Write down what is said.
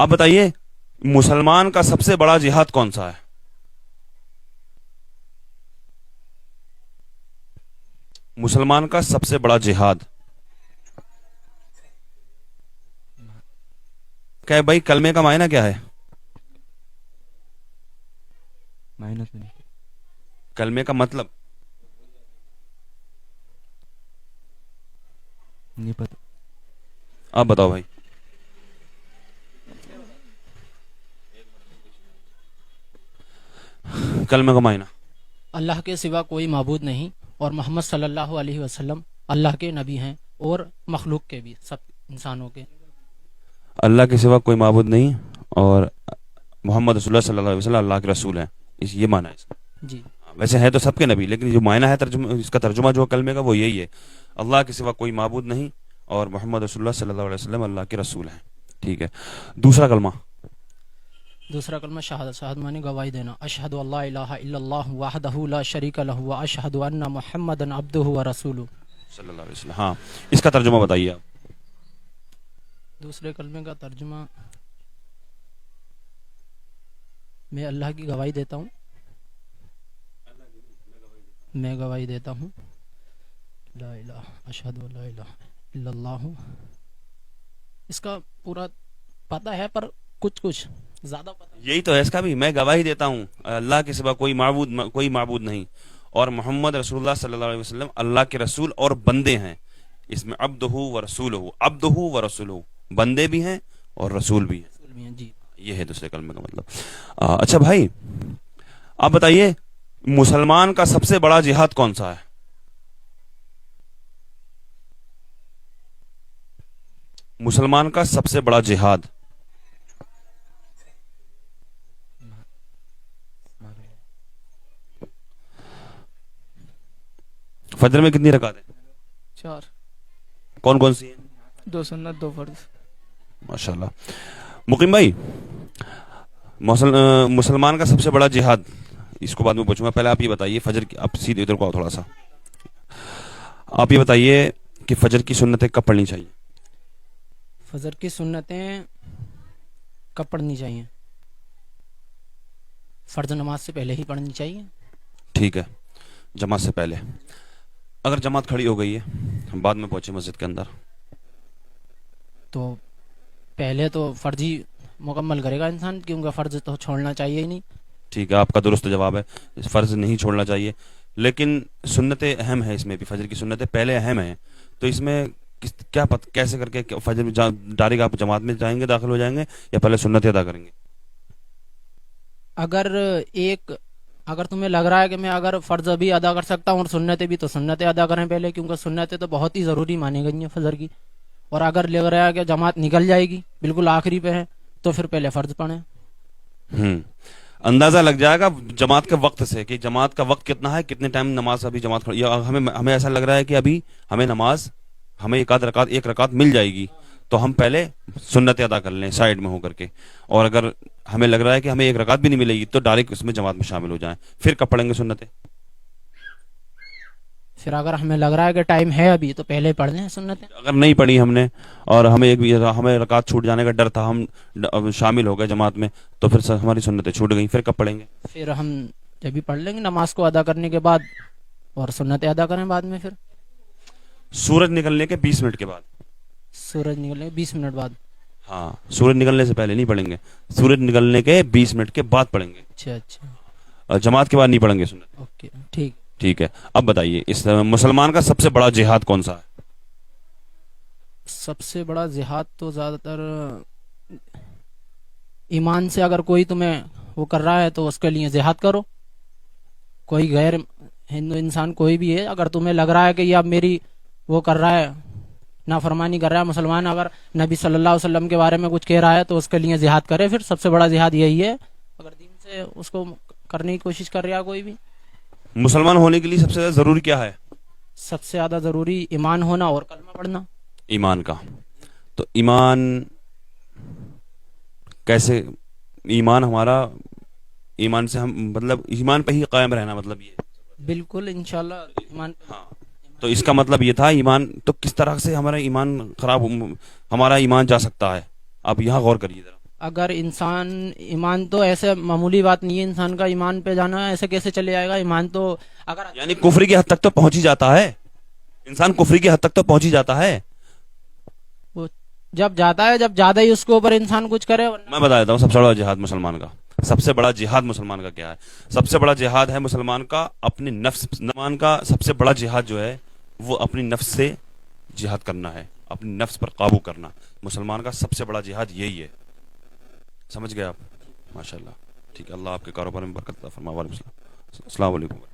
آپ بتائیے مسلمان کا سب سے بڑا جہاد کون سا ہے؟ مسلمان کا سب سے بڑا جہاد کیا ہے بھائی؟ کلمے کا معنی کیا ہے؟ کلمے کا مطلب نہیں پتا. آپ بتاؤ بھائی. کلمے کا معنی اللہ کے سوا کوئی معبود نہیں اور محمد صلی اللہ علیہ وسلم اللہ کے نبی ہیں اور مخلوق کے بھی، سب انسانوں کے. اللہ کے سوا کوئی معبود نہیں اور محمد رسول اللہ صلی اللہ علیہ وسلم اللہ کے رسول ہیں، یہ معنی ہے اس کا. جی ویسے ہے تو سب کے نبی، لیکن جو معنی ہے ترجمہ، اس کا ترجمہ جو کلمے کا وہ یہی ہے، اللہ کے سوا کوئی معبود نہیں اور محمد رسول اللہ صلی اللہ علیہ وسلم اللہ کے رسول ہیں. ٹھیک ہے. دوسرا کلمہ دوسرا کلمہ شہادت. شہادت معنی گواہی دینا. اشہد ان لا الہ الا اللہ وحدہ لا شریک لہ واشہد ان محمدا عبدہ ورسولہ صلی اللہ علیہ وسلم. ہاں، اس کا ترجمہ بتائیے آپ. دوسرے کلمے کا ترجمہ، میں اللہ کی گواہی دیتا ہوں، میں گواہی دیتا ہوں لا الہ اشہد ان لا الہ الا اللہ. اس کا پورا پتہ ہے پر کچھ زیادہ پتہ. یہی تو ہے اس کا بھی، میں گواہی دیتا ہوں اللہ کے سوا کوئی معبود نہیں اور محمد رسول اللہ صلی اللہ علیہ وسلم اللہ کے رسول اور بندے ہیں. اس میں عبدہ و رسولہ، عبدہ و رسولہ، بندے بھی ہیں اور رسول بھی ہیں. جی یہ ہے دوسرے کلمے کا مطلب. اچھا بھائی آپ بتائیے مسلمان کا سب سے بڑا جہاد کون سا ہے؟ مسلمان کا سب سے بڑا جہاد فجر میں کتنی رکعتیں ہیں؟ 4. کون کون سی ہیں؟ 2 سنت 2 فرض. ماشاءاللہ. مقیم بھائی مسلمان کا سب سے بڑا جہاد، اس کو بعد میں پوچھوں گا، پہلے آپ یہ بتائیے فجر کی، آپ سیدھے ادھر کو آؤ تھوڑا سا، آپ یہ بتائیے کہ فجر کی سنتیں کب پڑھنی چاہیے؟ فجر کی سنتیں کب پڑھنی چاہیے؟ فرض نماز سے پہلے ہی پڑھنی چاہیے. ٹھیک ہے، جماعت سے پہلے. اگر جماعت کھڑی ہو گئی ہے، ہم بعد میں پہنچے مسجد کے اندر، تو پہلے تو فرض ہی مکمل کرے گا انسان، کیونکہ فرض تو چھوڑنا چاہیے ہی نہیں. ٹھیک ہے، آپ کا درست جواب ہے، فرض نہیں چھوڑنا چاہیے، لیکن سنتیں اہم ہیں، اس میں بھی فجر کی سنتیں پہلے اہم ہیں. تو اس میں کیا کیسے کر کے فجر میں ڈائریکٹ آپ جماعت میں جائیں گے، داخل ہو جائیں گے، یا پہلے سنتیں ادا کریں گے؟ اگر تمہیں لگ رہا ہے کہ میں اگر فرض بھی ادا کر سکتا ہوں اور سنتیں بھی، تو سنتیں ادا کریں پہلے، کیونکہ سنتیں تو بہت ہی ضروری مانی گئی ہیں فجر کی. اور اگر لگ رہا ہے کہ جماعت نکل جائے گی، بالکل آخری پہ ہے، تو پھر پہلے فرض پڑھیں. اندازہ لگ جائے گا جماعت کے وقت سے کہ جماعت کا وقت کتنا ہے، کتنے ٹائم نماز ابھی جماعت یا ہمیں ایسا لگ رہا ہے کہ ابھی ہمیں ایک رکعت مل جائے گی، تو ہم پہلے سنتیں ادا کر لیں سائیڈ میں ہو کر کے. اور اگر ہمیں لگ رہا ہے کہ ہمیں ایک رکعت بھی نہیں ملے گی، تو ڈائریکٹ اس میں جماعت میں شامل ہو جائیں، پھر کب پڑھیں گے سنتیں؟ پھر اگر ہمیں لگ رہا ہے کہ ٹائم ہے ابھی، تو پہلے پڑھ لیں سنتیں. اگر نہیں پڑھی ہم نے اور ہمیں رکعت چھوٹ جانے کا ڈر تھا، ہم شامل ہو گئے جماعت میں، تو پھر ہماری سنتیں چھوٹ گئیں، پھر کب پڑھیں گے؟ پھر ہم جب بھی پڑھ لیں گے نماز کو ادا کرنے کے بعد، اور سنتیں ادا کریں بعد میں. پھر سورج نکلنے کے 20 منٹ کے بعد. سورج نکلنے 20 منٹ بعد. ہاں، سورج نکلنے سے پہلے نہیں پڑھیں گے، سورج نکلنے کے 20 منٹ کے بعد پڑھیں گے. اچھا جماعت کے بعد نہیں پڑھیں گے سنت. اوکے ٹھیک. ٹھیک ہے. اب بتائیے اس مسلمان کا سب سے بڑا جہاد کون سا ہے؟ سب سے بڑا جہاد تو زیادہ تر ایمان سے، اگر کوئی تمہیں وہ کر رہا ہے تو اس کے لیے جہاد کرو. کوئی غیر ہندو انسان کوئی بھی ہے، اگر تمہیں لگ رہا ہے کہ یہ اب میری وہ کر رہا ہے، نافرمانی کر رہا ہے، مسلمان اگر نبی صلی اللہ علیہ وسلم کے بارے میں کچھ کہہ رہا ہے، تو اس کے لیے جہاد کرے. پھر سب سے بڑا جہاد یہی ہے. اگر دین سے اس کو کرنے کی کوشش کر رہا ہے کوئی بھی. مسلمان ہونے کے لیے سب سے زیادہ ضروری کیا ہے؟ سب سے زیادہ ضروری ایمان ہونا اور کلمہ پڑھنا. ایمان کا. تو ایمان کیسے؟ ایمان ہمارا، ایمان سے ہم مطلب ایمان پہ ہی قائم رہنا، مطلب یہ بالکل انشاءاللہ ایمان. ہاں، تو اس کا مطلب یہ تھا ایمان. تو کس طرح سے ہمارا ایمان جا سکتا ہے؟ آپ یہاں غور کریے ذرا. اگر انسان ایمان تو ایسے معمولی بات نہیں ہے انسان کا ایمان پہ جانا، ایسے کیسے چلے جائے گا ایمان تو اگر یعنی کفر کی حد تک تو پہنچ ہی جاتا ہے انسان، کفر کی حد تک تو پہنچ ہی جاتا ہے. وہ جب جاتا ہے جب زیادہ ہی اس کے اوپر انسان کچھ کرے. میں بتا دیتا ہوں سب سے بڑا جہاد مسلمان کا، سب سے بڑا جہاد مسلمان کا کیا ہے؟ سب سے بڑا جہاد ہے مسلمان کا اپنی نفس. مسلمان کا سب سے بڑا جہاد جو ہے وہ اپنی نفس سے جہاد کرنا ہے، اپنی نفس پر قابو کرنا. مسلمان کا سب سے بڑا جہاد یہی ہے. سمجھ گئے آپ؟ ماشاءاللہ. ٹھیک ہے، اللہ آپ کے کاروبار میں برکت عطا فرمائے. وعلیکم السلام. السلام علیکم.